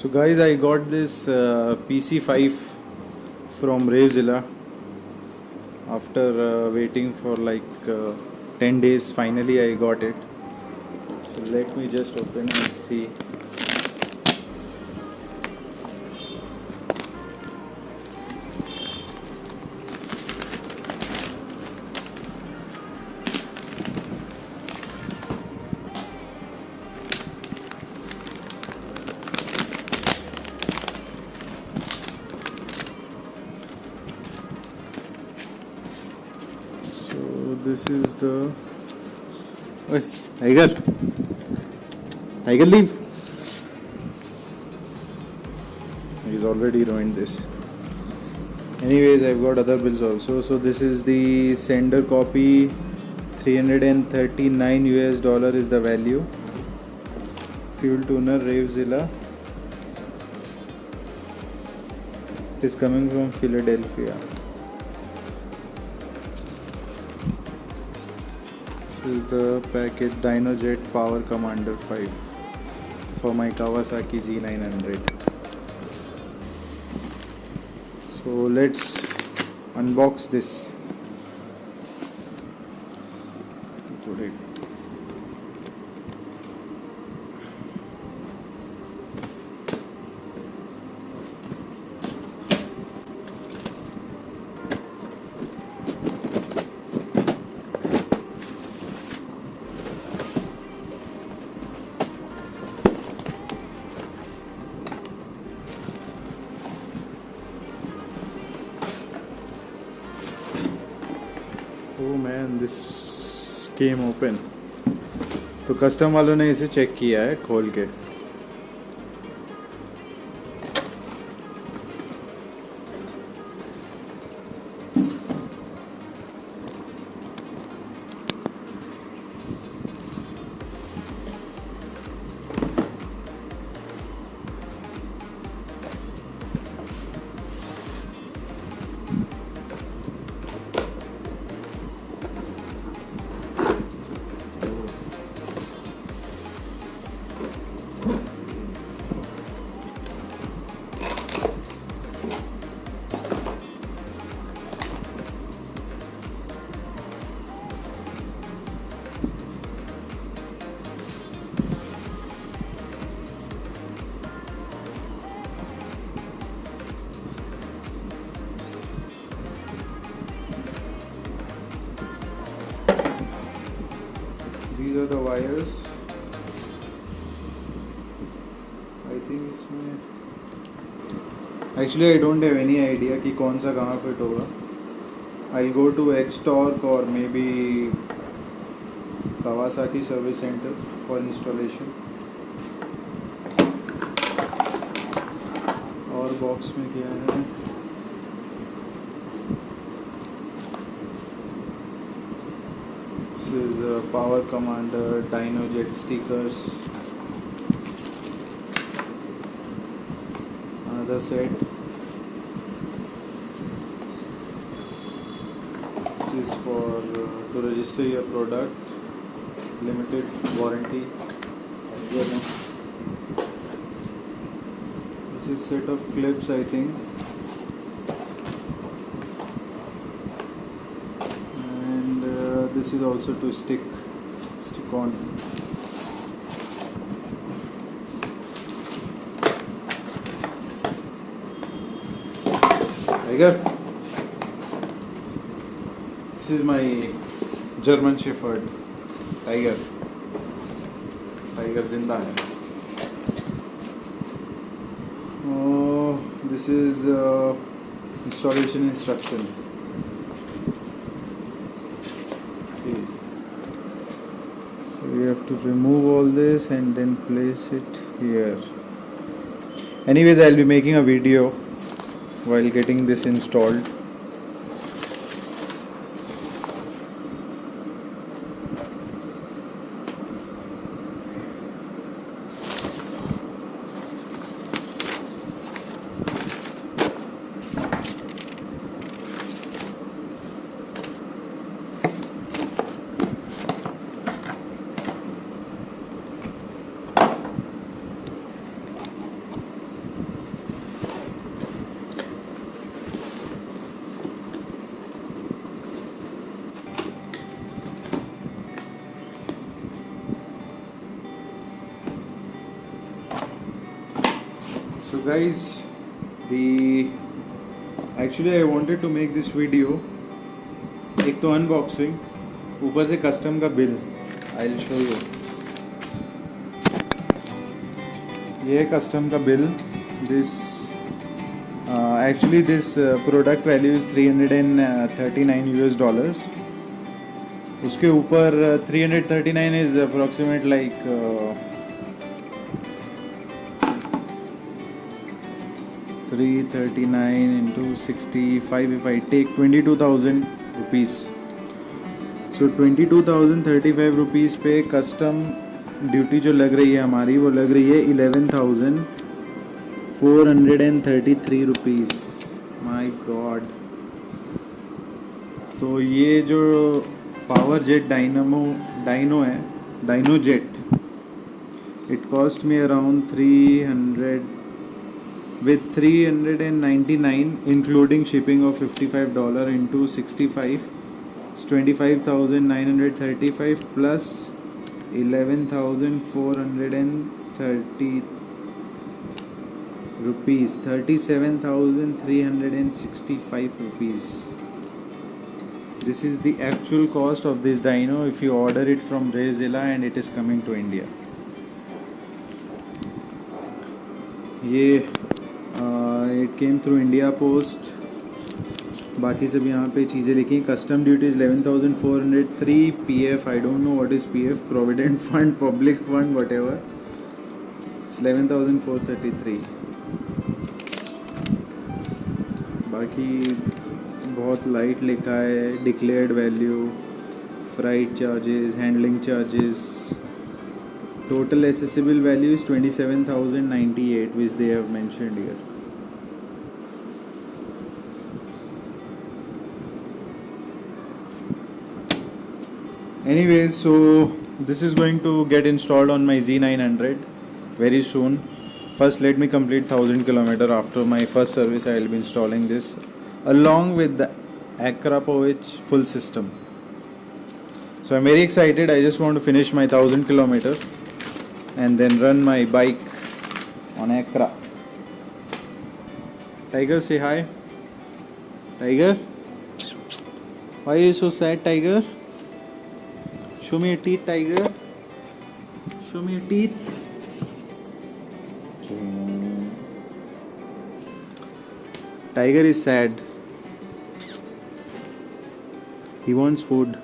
So guys, I got this PC5 from Revzilla after waiting for like 10 days. Finally I got it. So let me just open and see. So this is the... Oi, Tiger leave. He's already ruined this. Anyways, I've got other bills also. So this is the sender copy. 339 US dollar is the value. Fuel tuner Revzilla. It is coming from Philadelphia. This is the package DynoJet Power Commander 5 for my Kawasaki Z900. So let's unbox this. Put it. Oh man, this came open. तो custom वालों ने इसे check किया है खोल के. These are the wires. I think इसमें actually I don't have any idea कि कौन सा कहाँ फिट होगा. I'll go to X-Torque or maybe Kawasaki service center for installation. और बॉक्स में क्या है? This is a Power Commander DynoJet stickers. Another set. This is for to register your product. Limited warranty. This is set of clips, I think. This is also to stick on. Tiger, this is my German Shepherd. Tiger जिंदा है. This is installation instruction. So we have to remove all this and then place it here. Anyways, I'll be making a video while getting this installed. So guys, the actually I wanted to make this video. एक तो unboxing, ऊपर से custom का bill. I'll show you. ये है custom का bill. This actually this product value is $339 US. उसके ऊपर 339 is approximate like 339 into 65. If I take 22,000 rupees, so 22,035 rupees पे कस्टम ड्यूटी जो लग रही है हमारी, वो लग रही है 11,433 रुपीज़. My God. तो ये जो पावर जेट डाइनो है, dyno jet, it cost me around 300 with 399 including shipping of $55 into 65, it's 25,935 plus 11,430 rupees, 37,365 rupees. This is the actual cost of this dyno if you order it from Revzilla and it is coming to India. ये it came through India Post. बाकी सब यहाँ पे चीज़ें लिखी. Custom duty is 11,403. PF, I don't know what is PF, Provident Fund, Public Fund, whatever. It's 11,433. बाकी बहुत light लिखा है. Declared value, freight charges, handling charges. Total accessible value is 27,098, which they have mentioned here. Anyways, so this is going to get installed on my Z900 very soon. First, let me complete 1,000 km. After my first service, I will be installing this along with the Acra POH full system. So I'm very excited. I just want to finish my 1,000 km and then run my bike on Acra. Tiger, say hi. Tiger, why are you so sad, Tiger? Show me your teeth, Tiger. Show me your teeth. Tiger is sad. He wants food.